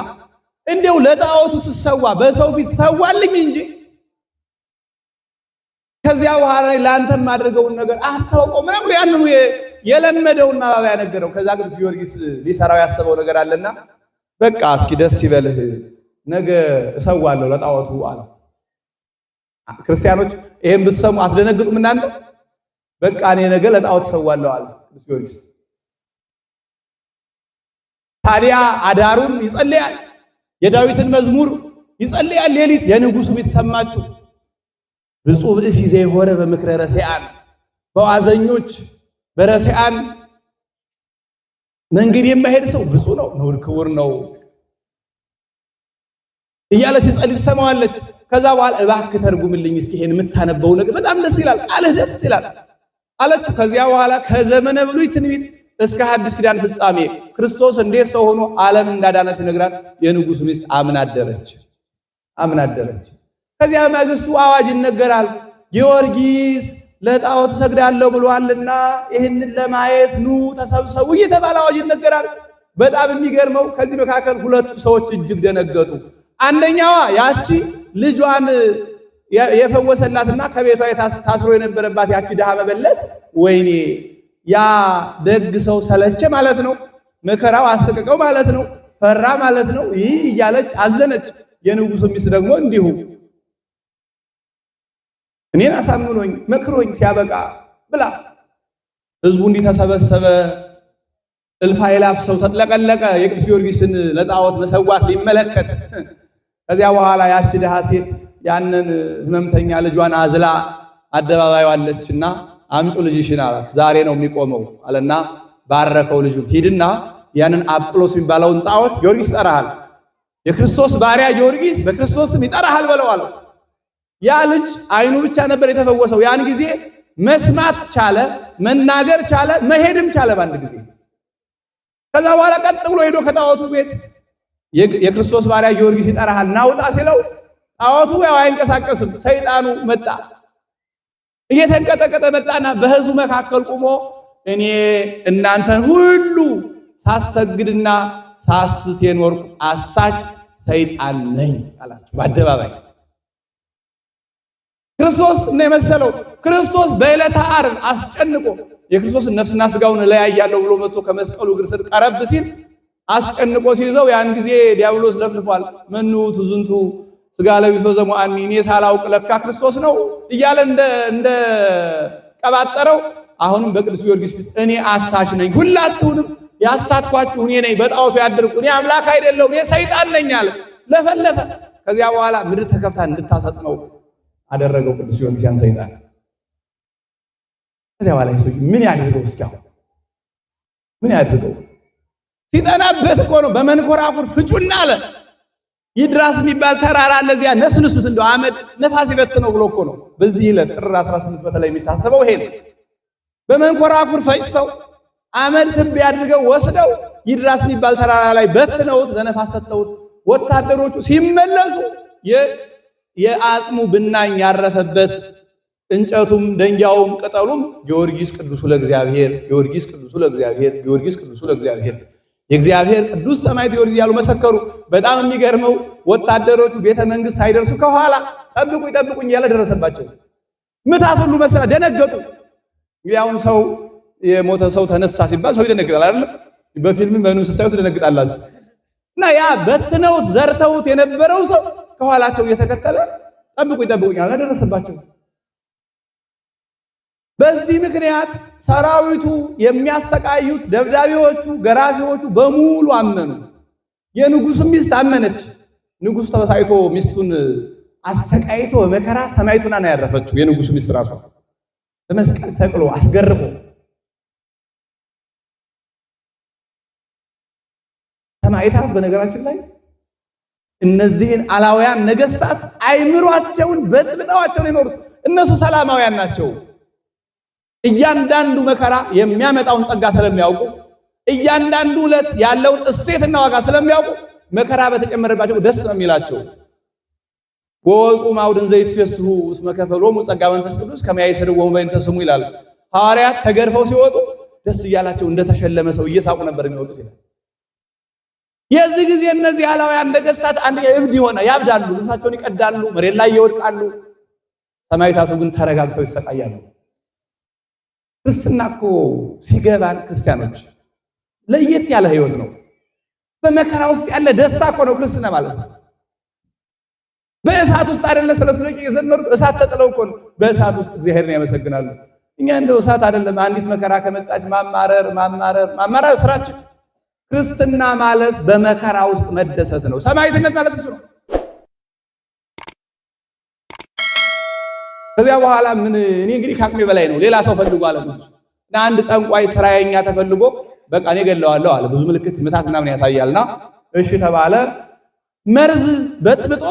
እንደው ለጣዖቱ ሲሰዋ በሰው ፊት ሰዋልኝ እንጂ ከዚያ በኋላ ለአንተ ማድረገውን ነገር አታውቀው ምናምን ያንኑ የለመደውን ማባያ ነገረው። ከዛ ቅዱስ ጊዮርጊስ ሊሰራው ያሰበው ነገር አለና በቃ እስኪ ደስ ይበልህ ነገ እሰዋለሁ ለጣዖቱ አለ። ክርስቲያኖች ይሄን ብትሰሙ አትደነግጡም እናንተ? በቃ እኔ ነገ ለጣዖት እሰዋለሁ አለ ቅዱስ ጊዮርጊስ። ታዲያ አዳሩን ይጸልያል፣ የዳዊትን መዝሙር ይጸልያል። ሌሊት የንጉሱ ቤት ሰማችሁ። ብፁዕ ብእሲ ዘይሆረ በምክረ ረሲዓን በዋዘኞች በረሲዓን መንገድ የማይሄድ ሰው ብፁዕ ነው፣ ነውር ክቡር ነው እያለ ሲጸልይ ትሰማዋለች። ከዛ በኋላ እባክህ ተርጉምልኝ እስኪ ይሄን የምታነበው ነገር በጣም ደስ ይላል፣ ቃልህ ደስ ይላል አለችው። ከዚያ በኋላ ከዘመነ ብሉይ ትንቢት እስከ ሐዲስ ኪዳን ፍጻሜ ክርስቶስ እንዴት ሰው ሆኖ ዓለም እንዳዳነ ሲነግራት የንጉሥ ሚስት አምና አደረች። ከዚያ ማግስቱ አዋጅ ይነገራል። ጊዮርጊስ ለጣዖት ሰግዳለሁ ብሏልና ይህንን ለማየት ኑ ተሰብሰቡ እየተባለ አዋጅ ይነገራል። በጣም የሚገርመው ከዚህ መካከል ሁለቱ ሰዎች እጅግ ደነገጡ። አንደኛዋ ያቺ ልጇን የፈወሰላትና ከቤቷ ታስሮ የነበረባት ያቺ ድሃ መበለት ወይኔ ያ ደግ ሰው ሰለቸ ማለት ነው፣ መከራው አሰቀቀው ማለት ነው፣ ፈራ ማለት ነው ይህ እያለች አዘነች። የንጉሡ ሚስት ደግሞ እንዲሁ እኔን አሳምኖኝ መክሮኝ ሲያበቃ ብላ ህዝቡ እንዲህ ተሰበሰበ። እልፍ አእላፍ ሰው ተጥለቀለቀ የቅዱስ ጊዮርጊስን ለጣዖት መሰዋት ሊመለከት። ከዚያ በኋላ ያቺ ድሃ ሴት ያንን ህመምተኛ ልጇን አዝላ አደባባይ ዋለችና አምጩ ልጅሽን አላት። ዛሬ ነው የሚቆመው አለና ባረከው። ልጁ ሂድና ያንን አጵሎስ የሚባለውን ጣዖት ጊዮርጊስ ይጠራሃል፣ የክርስቶስ ባሪያ ጊዮርጊስ በክርስቶስም ይጠራሃል በለው አለው። ያ ልጅ አይኑ ብቻ ነበር የተፈወሰው። ያን ጊዜ መስማት ቻለ፣ መናገር ቻለ፣ መሄድም ቻለ በአንድ ጊዜ። ከዛ በኋላ ቀጥ ብሎ ሄዶ ከጣዖቱ ቤት የክርስቶስ ባሪያ ጊዮርጊስ ይጠራሃል ናውጣ ሲለው ጣዖቱ ያው አይንቀሳቀስም። ሰይጣኑ መጣ፣ እየተንቀጠቀጠ መጣና በህዝቡ መካከል ቆሞ እኔ እናንተን ሁሉ ሳሰግድና ሳስት የኖርኩ አሳች ሰይጣን ነኝ አላቸው በአደባባይ። ክርስቶስ ነው የመሰለው። ክርስቶስ በዕለተ ዓርብ አስጨንቆ የክርስቶስን ነፍስና ስጋውን እለያያለሁ ብሎ መጥቶ ከመስቀሉ እግር ስር ቀረብ ሲል አስጨንቆ ሲይዘው ያን ጊዜ ዲያብሎስ ለፍልፏል። መኑ ትዝንቱ ስጋ ለቢሶ ዘሙአኒ እኔ ሳላውቅ ለካ ክርስቶስ ነው እያለ እንደ ቀባጠረው። አሁንም በቅዱስ ጊዮርጊስ ፊት እኔ አሳች ነኝ፣ ሁላችሁንም ያሳትኳችሁ እኔ ነኝ፣ በጣዖቱ ያደርኩ እኔ አምላክ አይደለሁም እኔ ሰይጣን ነኝ አለ። ለፈለፈ። ከዚያ በኋላ ምድር ተከፍታ እንድታሰጥመው አደረገው ቅዱስ ጊዮርጊስ ያን ሰይጣን። ከዚያ በኋላ ሰው ምን ያድርገው? እስኪያው ምን ያድርገው? ሲጠናበት እኮ ነው በመንኮራኩር ፍጩና አለ። ይድራስ የሚባል ተራራ ለዚያ ነስንሱት እንደው አመድ ነፋስ ይበትነው ብሎ እኮ ነው። በዚህ ዕለት ጥር 18 በተለይ የሚታሰበው ይሄ ነው። በመንኮራኩር ፈጭተው አመድ ትቢያ አድርገው ወስደው ይድራስ የሚባል ተራራ ላይ በትነውት ለነፋስ ሰጥተውት ወታደሮቹ ሲመለሱ የአጽሙ ብናኝ ያረፈበት እንጨቱም ደንጊያውም ቅጠሉም ጊዮርጊስ ቅዱሱ ለእግዚአብሔር፣ ጊዮርጊስ ቅዱሱ ለእግዚአብሔር፣ ጊዮርጊስ ቅዱሱ ለእግዚአብሔር፣ የእግዚአብሔር ቅዱስ ሰማዕት ጊዮርጊስ ያሉ መሰከሩ። በጣም የሚገርመው ወታደሮቹ ቤተ መንግስት ሳይደርሱ ከኋላ ጠብቁኝ ጠብቁኝ እያለ ደረሰባቸው። ምታት ሁሉ መሰላ ደነገጡ። እንግዲህ አሁን ሰው የሞተ ሰው ተነሳ ሲባል ሰው ይደነግጣል አይደል? በፊልም በምንም ስታዩት ትደነግጣላችሁ። እና ያ በትነውት ዘርተውት የነበረው ሰው ከኋላቸው እየተከተለ ጠብቁኝ ጠብቁኝ እያለ ደረሰባቸው። በዚህ ምክንያት ሰራዊቱ የሚያሰቃዩት ደብዳቤዎቹ፣ ገራፊዎቹ በሙሉ አመኑ። የንጉሥ ሚስት አመነች። ንጉሥ ተበሳይቶ ሚስቱን አሰቃይቶ በመከራ ሰማይቱና ነው ያረፈችው። የንጉሥ ሚስት ራሷ በመስቀል ሰቅሎ አስገርፎ ሰማይታት። በነገራችን ላይ እነዚህን አላውያን ነገስታት አይምሯቸውን በጥብጠዋቸው ነው የኖሩት። እነሱ ሰላማውያን ናቸው። እያንዳንዱ መከራ የሚያመጣውን ጸጋ ስለሚያውቁ፣ እያንዳንዱ ዕለት ያለውን እሴትና ዋጋ ስለሚያውቁ መከራ በተጨመረባቸው ደስ ነው የሚላቸው። ወወፁ ማውድን ዘይትፈስሑ እስመ ከፈሎሙ ጸጋ መንፈስ ቅዱስ ከመ ያይሰድዎሙ በእንተ ስሙ ይላል። ሐዋርያት ተገርፈው ሲወጡ ደስ እያላቸው እንደተሸለመ ሰው እየሳቁ ነበር የሚወጡት ይላል። የዚህ ጊዜ እነዚህ አላውያን ነገስታት አንድ እብድ ይሆነ ያብዳሉ፣ ልብሳቸውን ይቀዳሉ፣ መሬት ላይ ይወድቃሉ። ሰማዕታቱ ግን ተረጋግተው ይሰቃያሉ። ክርስትና እኮ ሲገባን ክርስቲያኖች ለየት ያለ ህይወት ነው። በመከራ ውስጥ ያለ ደስታ እኮ ነው ክርስትና ማለት ነው። በእሳት ውስጥ አይደለ ሰለስቱ ደቂቅ የዘመሩት እሳት ተጥለው እኮ ነው። በእሳት ውስጥ እግዚአብሔርን ያመሰግናሉ። እኛ እንደው እሳት አይደለም አንዲት መከራ ከመጣች ማማረር ስራችን። ክርስትና ማለት በመከራ ውስጥ መደሰት ነው። ሰማዕትነት ማለት እሱ ነው። ከዚያ በኋላ ምን እኔ እንግዲህ ከአቅሜ በላይ ነው፣ ሌላ ሰው ፈልጉ አለ ንጉሡ። እና አንድ ጠንቋይ ስራየኛ ተፈልጎ በቃ እኔ ገለዋለሁ አለ። ብዙ ምልክት ምታት ምናምን ያሳያልና እሺ ተባለ። መርዝ በጥብጦ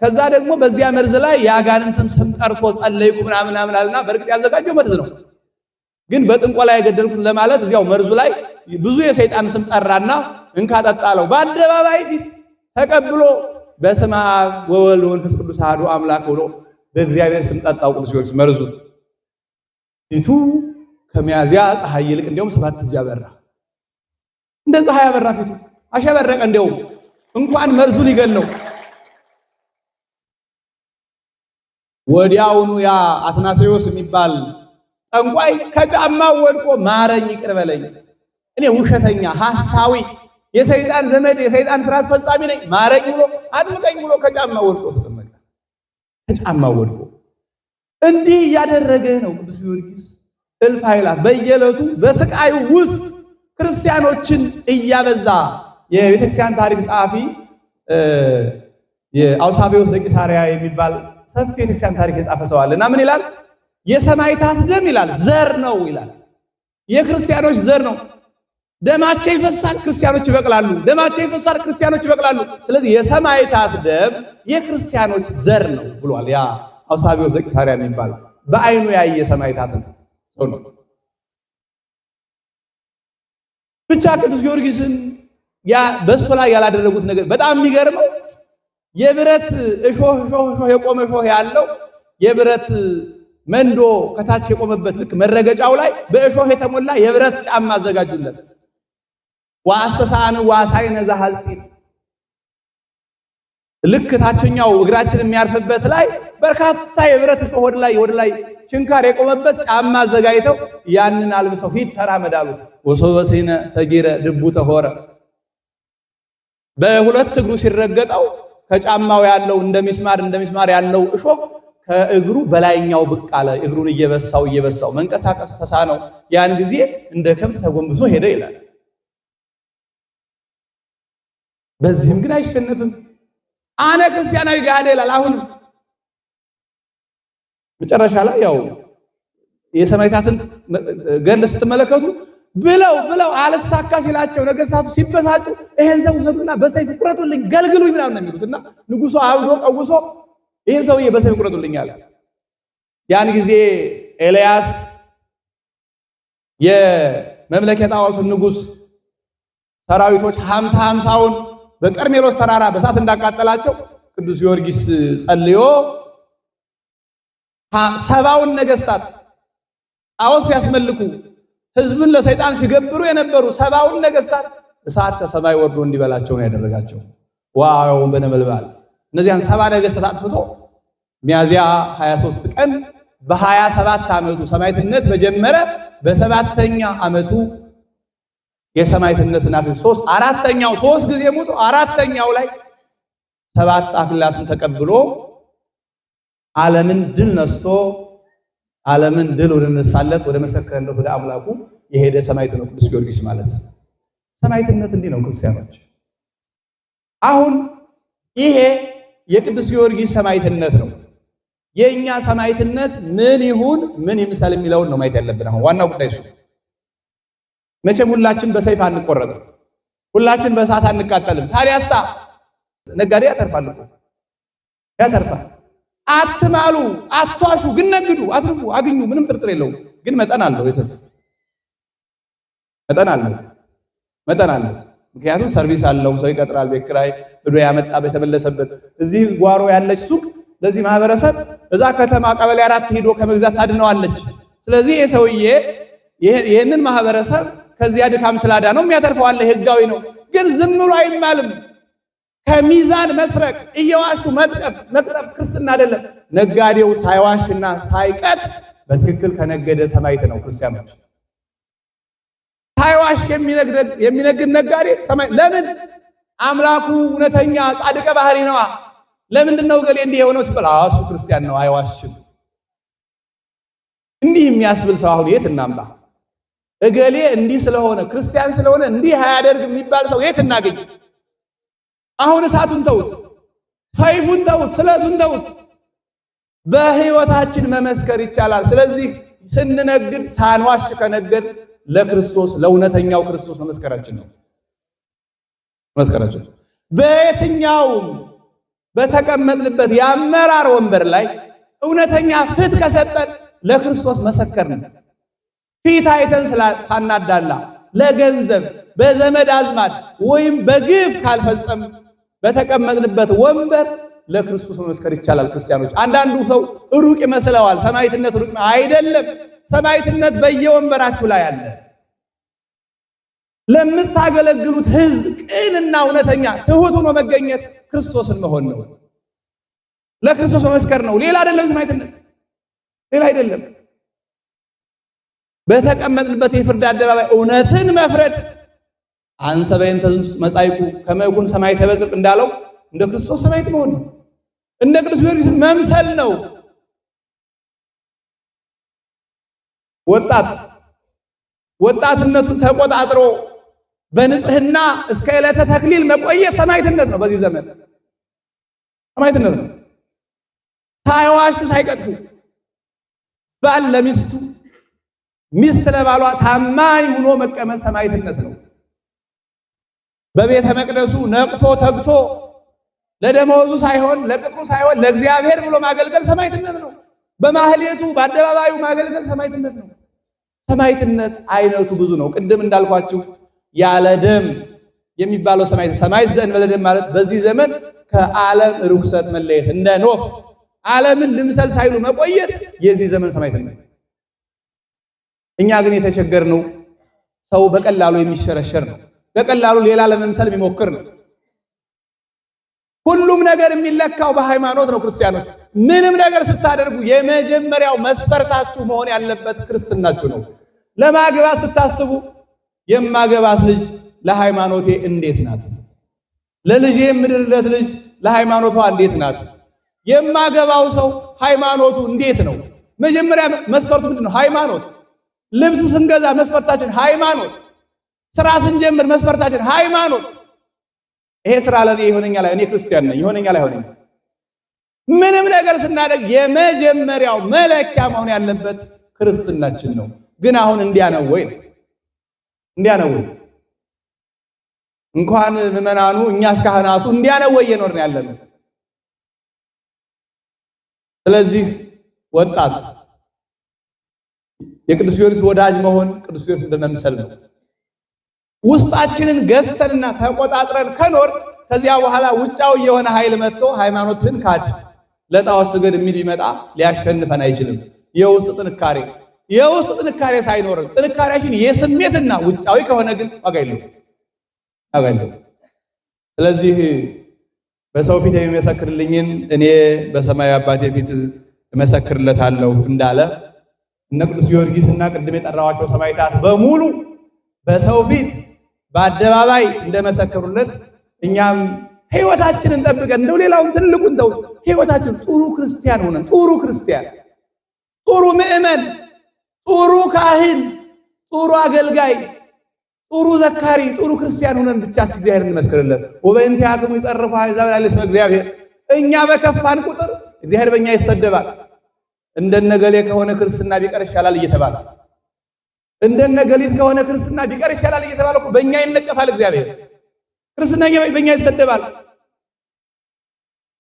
ከዛ ደግሞ በዚያ መርዝ ላይ የአጋንንትም ስም ጠርቶ ጸለይኩ ምናምን አለና በእርግጥ ያዘጋጀው መርዝ ነው። ግን በጥንቆላ የገደልኩት ለማለት እዚያው መርዙ ላይ ብዙ የሰይጣን ስም ጠራና እንካ ጠጣ አለው። በአደባባይ ፊት ተቀብሎ በስመ አብ ወወልድ ወመንፈስ ቅዱስ አሐዱ አምላክ ብሎ በእግዚአብሔር ስም ጠጣው ቅዱስ ጊዮርጊስ መርዙ። ፊቱ ከሚያዝያ ፀሐይ ይልቅ እንዲያውም 7 እጅ አበራ። እንደ ፀሐይ አበራ ፊቱ አሸበረቀ። እንዲያውም እንኳን መርዙ ሊገለው ወዲያውኑ ያ አትናስዮስ የሚባል ጠንቋይ ከጫማው ወድቆ ማረኝ ይቅር በለኝ፣ እኔ ውሸተኛ ሐሳዊ የሰይጣን ዘመድ የሰይጣን ስራ አስፈጻሚ ነኝ፣ ማረኝ ብሎ አጥምቀኝ ብሎ ከጫማው ወድቆ ተጠመቀ። ከጫማው ወድቆ እንዲህ እያደረገ ነው ቅዱስ ጊዮርጊስ እልፍ ኃይላት በየዕለቱ በስቃዩ ውስጥ ክርስቲያኖችን እያበዛ። የቤተክርስቲያን ታሪክ ጸሐፊ የአውሳብዮስ ዘቂሳርያ የሚባል ሰፊ የቤተክርስቲያን ታሪክ የጻፈ ሰው አለ እና ምን ይላል? የሰማዕታት ደም ይላል ዘር ነው ይላል። የክርስቲያኖች ዘር ነው። ደማቸው ይፈሳል፣ ክርስቲያኖች ይበቅላሉ። ደማቸው ይፈሳል፣ ክርስቲያኖች ይበቅላሉ። ስለዚህ የሰማዕታት ደም የክርስቲያኖች ዘር ነው ብሏል። ያ አውሳብዮስ ዘቂሳርያ የሚባል በአይኑ ያየ ሰማዕታትን ሰው ነው። ብቻ ቅዱስ ጊዮርጊስን ያ በእሱ ላይ ያላደረጉት ነገር በጣም የሚገርመው የብረት እሾህ የቆመ እሾህ ያለው የብረት መንዶ ከታች የቆመበት ልክ መረገጫው ላይ በእሾህ የተሞላ የብረት ጫማ አዘጋጁለት። ዋስተሳን ዋሳይነ ዘሐጺን ልክ ታችኛው እግራችን የሚያርፍበት ላይ በርካታ የብረት እሾህ ወደ ላይ ችንካር የቆመበት ጫማ አዘጋጅተው ያንን አልብሰው ፊት ተራመዳሉት። ወሶበሲነ ሰጊረ ድቡ ተሆረ በሁለት እግሩ ሲረገጠው ከጫማው ያለው እንደሚስማር ያለው እሾህ ከእግሩ በላይኛው ብቅ አለ። እግሩን እየበሳው መንቀሳቀስ ተሳነው። ያን ጊዜ እንደ ከብት ተጎንብሶ ሄደ ይላል። በዚህም ግን አይሸነፍም። አነ ክርስቲያናዊ ጋር ይላል። አሁን መጨረሻ ላይ ያው የሰማዕታትን ገድል ስትመለከቱ ብለው አልሳካ ሲላቸው ነገስታቱ ሲበሳጩ ይሄን ሰው ሰዱና በሰይፍ ቁረጡልኝ ገልግሉኝ ምናምን ነው የሚሉትና ንጉሱ አብዶ ቀውሶ ይሄን ሰውዬ በሰይፍ ቁረጡልኝ አለ። ያን ጊዜ ኤልያስ የመምለኪያ ጣዖቱን ንጉስ ሰራዊቶች 50ውን በቀርሜሎስ ተራራ በሳት እንዳቃጠላቸው ቅዱስ ጊዮርጊስ ጸልዮ 70ውን ነገስታት ጣዖት ሲያስመልኩ ህዝብን ለሰይጣን ሲገብሩ የነበሩ 70ውን ነገስታት እሳት ከሰማይ ወርዶ እንዲበላቸው ነው ያደረጋቸው። ዋው በነበልባል እነዚያን 70 ነገስታት አጥፍቶ ሚያዝያ 23 ቀን በ27 ዓመቱ ሰማዕትነት በጀመረ በ7ኛ ዓመቱ የሰማዕትነትን አክሊል አራተኛው 3 ጊዜ ሞቶ አራተኛው ላይ 7 አክሊላትን ተቀብሎ ዓለምን ድል ነስቶ ዓለምን ድል ወደ ነሳለት ወደ መሰከረለት ወደ አምላኩ የሄደ ሰማዕት ነው ቅዱስ ጊዮርጊስ ማለት። ሰማዕትነት እንዲህ ነው ክርስቲያኖች። አሁን ይሄ የቅዱስ ጊዮርጊስ ሰማዕትነት ነው። የኛ ሰማዕትነት ምን ይሁን ምን ይምሰል የሚለውን ነው ማየት ያለብን። አሁን ዋናው ጉዳይ እሱ። መቼም ሁላችን በሰይፍ አንቆረጥም፣ ሁላችን በእሳት አንቃጠልም። ታዲያሳ ነጋዴ ያተርፋል እኮ ያተርፋል። አትማሉ፣ አትዋሹ፣ ግን ነግዱ፣ አትርፉ፣ አግኙ። ምንም ጥርጥር የለውም። ግን መጠን አለው። የትርፍ መጠን አለው። ምክንያቱም ሰርቪስ አለው። ሰው ይቀጥራል፣ ቤት ኪራይ ብሎ ያመጣ በተመለሰበት። እዚህ ጓሮ ያለች ሱቅ ለዚህ ማህበረሰብ እዛ ከተማ ቀበሌ 4 ሄዶ ከመግዛት ታድነዋለች። ስለዚህ የሰውዬ ይሄንን ማህበረሰብ ከዚያ ድካም ስላዳ ነው የሚያተርፈው አለ። ህጋዊ ነው። ግን ዝም ብሎ አይማልም። ከሚዛን መስረቅ፣ እየዋሹ መቅረብ ክርስትና አይደለም። ነጋዴው ሳይዋሽና ሳይቀጥ በትክክል ከነገደ ሰማዕት ነው። ክርስቲያኖች ሳይዋሽ የሚነግድ ነጋዴ ሰማዕት። ለምን? አምላኩ እውነተኛ ጻድቀ ባህሪ ነዋ። ለምንድን ነው ገሌ እንዲህ የሆነው ሲባል እሱ ክርስቲያን ነው አይዋሽም። እንዲህ የሚያስብል ሰው አሁን የት እናምጣ? እገሌ እንዲህ ስለሆነ ክርስቲያን ስለሆነ እንዲህ አያደርግ የሚባል ሰው የት እናገኝ? አሁን እሳቱን ተውት፣ ሰይፉን ተውት፣ ስለቱን ተውት። በህይወታችን መመስከር ይቻላል። ስለዚህ ስንነግድ ሳንዋሽ ከነገድ ለክርስቶስ ለእውነተኛው ክርስቶስ መመስከራችን ነው። በየትኛውም በተቀመጥንበት የአመራር ወንበር ላይ እውነተኛ ፍትህ ከሰጠን ለክርስቶስ መሰከርን። ፊት አይተን ሳናዳላ ለገንዘብ በዘመድ አዝማድ ወይም በግፍ ካልፈጸም በተቀመጥንበት ወንበር ለክርስቶስ መመስከር ይቻላል። ክርስቲያኖች፣ አንዳንዱ ሰው ሩቅ ይመስለዋል። ሰማዕትነት ሩቅ አይደለም። ሰማዕትነት በየወንበራችሁ ላይ አለ። ለምታገለግሉት ህዝብ ቅንና እውነተኛ ትሁት ሆኖ መገኘት ክርስቶስን መሆን ነው። ለክርስቶስ መመስከር ነው። ሌላ አይደለም። ሰማዕትነት ሌላ አይደለም። በተቀመጥንበት የፍርድ አደባባይ እውነትን መፍረድ አንሰ በእንተ መጻይቁ ከመ ይኩን ሰማዕተ በጽድቅ እንዳለው እንደ ክርስቶስ ሰማዕት መሆን ነው። እንደ ቅዱስ ጊዮርጊስ መምሰል ነው። ወጣትነቱን ተቆጣጥሮ በንጽህና እስከ ዕለተ ተክሊል መቆየት ሰማዕትነት ነው። በዚህ ዘመን ሰማዕትነት ነው። ሳይዋሹ ሳይቀጥፉ ባል ለሚስቱ ሚስት ለባሏ ታማኝ ሆኖ መቀመጥ ሰማዕትነት ነው። በቤተ መቅደሱ ነቅቶ ተግቶ ለደመወዙ ሳይሆን ለቅጥሩ ሳይሆን ለእግዚአብሔር ብሎ ማገልገል ሰማዕትነት ነው። በማህሌቱ በአደባባዩ ማገልገል ሰማዕትነት ነው። ሰማዕትነት አይነቱ ብዙ ነው። ቅድም እንዳልኳችሁ ያለ ደም የሚባለው ሰማዕት ዘእንበለ ደም ማለት በዚህ ዘመን ከዓለም ርኩሰት መለየት፣ እንደ ኖህ ዓለምን ልምሰል ሳይሉ መቆየት የዚህ ዘመን ሰማዕትነት። እኛ ግን የተቸገርነው ሰው በቀላሉ የሚሸረሸር ነው። በቀላሉ ሌላ ለመምሰል የሚሞክር ነው። ሁሉም ነገር የሚለካው በሃይማኖት ነው። ክርስቲያኖች ምንም ነገር ስታደርጉ የመጀመሪያው መስፈርታችሁ መሆን ያለበት ክርስትናችሁ ነው። ለማግባት ስታስቡ የማገባት ልጅ ለሃይማኖቴ እንዴት ናት? ለልጄ የምድርለት ልጅ ለሃይማኖቷ እንዴት ናት? የማገባው ሰው ሃይማኖቱ እንዴት ነው? መጀመሪያ መስፈርቱ ምንድነው? ሃይማኖት። ልብስ ስንገዛ መስፈርታችን ሃይማኖት። ስራ ስንጀምር መስፈርታችን ሃይማኖት። ይሄ ስራ ለኔ ይሆነኛል፣ እኔ ክርስቲያን ነኝ፣ ይሆነኛል አይሆነኝም። ምንም ነገር ስናደርግ የመጀመሪያው መለኪያ መሆን ያለበት ክርስትናችን ነው። ግን አሁን እንዲያ ነው ወይ? እንዲያ ነው ወይ? እንኳን ምዕመናኑ እኛስ ካህናቱ እንዲያ ነው ወይ የኖርን ያለነው? ስለዚህ ወጣት የቅዱስ ጊዮርጊስ ወዳጅ መሆን ቅዱስ ጊዮርጊስን በመምሰል ነው። ውስጣችንን ገዝተንና ተቆጣጥረን ከኖር ከዚያ በኋላ ውጫዊ የሆነ ኃይል መጥቶ ሃይማኖትን ካድ ለጣዖት ስገድ የሚል ቢመጣ ሊያሸንፈን አይችልም። የውስጥ ጥንካሬ ሳይኖርን ጥንካሬያችን የስሜትና ውጫዊ ከሆነ ግን ዋጋ የለውም። ስለዚህ በሰው ፊት የሚመሰክርልኝን እኔ በሰማያዊ አባቴ ፊት እመሰክርለታለሁ እንዳለ እነ ቅዱስ ጊዮርጊስና ቅድም የጠራዋቸው ሰማዕታት በሙሉ በሰው ፊት በአደባባይ እንደመሰከሩለት እኛም ሕይወታችንን ጠብቀን እንደው ሌላውን ትልቁን ተው ሕይወታችን ጥሩ ክርስቲያን ሆነን ጥሩ ምእመን፣ ጥሩ ካህን፣ ጥሩ አገልጋይ፣ ጥሩ ዘካሪ፣ ጥሩ ክርስቲያን ሆነን ብቻ እግዚአብሔርን እንመስክርለት። ወበእንቲአክሙ ይጸርፉ አሕዛብ ላዕሌ እስመ እግዚአብሔር። እኛ በከፋን ቁጥር እግዚአብሔር በእኛ ይሰደባል። እንደነገሌ ከሆነ ክርስትና ቢቀር ይሻላል እየተባለ እንደነገሊት ከሆነ ክርስትና ቢቀር ይሻላል እየተባለ በእኛ ይነቀፋል እግዚአብሔር። ክርስትና በእኛ ይሰደባል።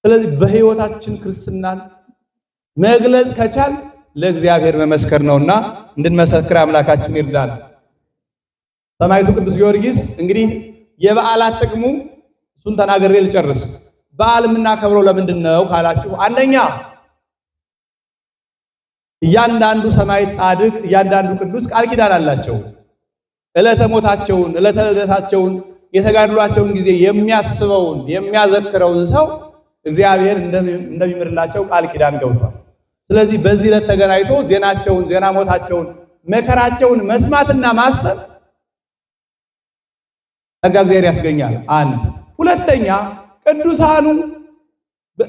ስለዚህ በሕይወታችን ክርስትናን መግለጽ ከቻል ለእግዚአብሔር መመስከር ነውና እንድንመሰክር አምላካችን ይርዳል። ሰማዕቱ ቅዱስ ጊዮርጊስ እንግዲህ የበዓላት ጥቅሙ እሱን ተናግሬ ልጨርስ። በዓል የምናከብረው ለምንድን ነው ካላችሁ፣ አንደኛ እያንዳንዱ ሰማዕት ጻድቅ፣ እያንዳንዱ ቅዱስ ቃል ኪዳን አላቸው። ዕለተ ሞታቸውን፣ ዕለተ ልደታቸውን፣ የተጋድሏቸውን ጊዜ የሚያስበውን የሚያዘክረውን ሰው እግዚአብሔር እንደሚምርላቸው ቃል ኪዳን ገብቷል። ስለዚህ በዚህ ዕለት ተገናኝቶ ዜናቸውን፣ ዜና ሞታቸውን፣ መከራቸውን መስማትና ማሰብ ጸጋ እግዚአብሔር ያስገኛል። አንድ ሁለተኛ ቅዱሳኑ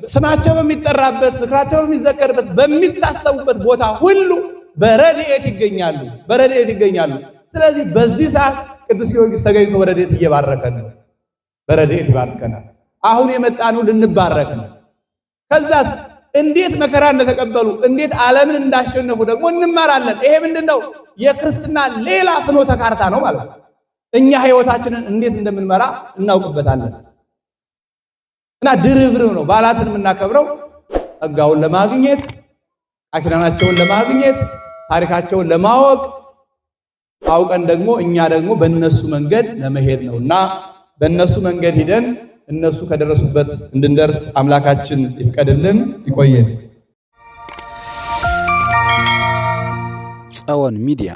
ስማቸው በሚጠራበት ዝክራቸው በሚዘከርበት በሚታሰቡበት ቦታ ሁሉ በረድኤት ይገኛሉ። ስለዚህ በዚህ ሰዓት ቅዱስ ጊዮርጊስ ተገኝቶ በረድኤት እየባረከን ነው። በረድኤት ይባርከናል። አሁን የመጣነው ልንባረክ ነው። ከዛስ እንዴት መከራ እንደተቀበሉ እንዴት ዓለምን እንዳሸነፉ ደግሞ እንማራለን። ይሄ ምንድነው? የክርስትና ሌላ ፍኖተ ካርታ ነው ማለት ነው። እኛ ህይወታችንን እንዴት እንደምንመራ እናውቅበታለን። እና ድርብርብ ነው በዓላትን የምናከብረው ጸጋውን ለማግኘት፣ አክራናቸውን ለማግኘት፣ ታሪካቸውን ለማወቅ አውቀን ደግሞ እኛ ደግሞ በእነሱ መንገድ ለመሄድ ነውና በእነሱ መንገድ ሂደን እነሱ ከደረሱበት እንድንደርስ አምላካችን ይፍቀድልን። ይቆየን። ጸወን ሚዲያ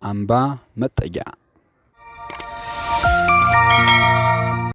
አምባ መጠጊያ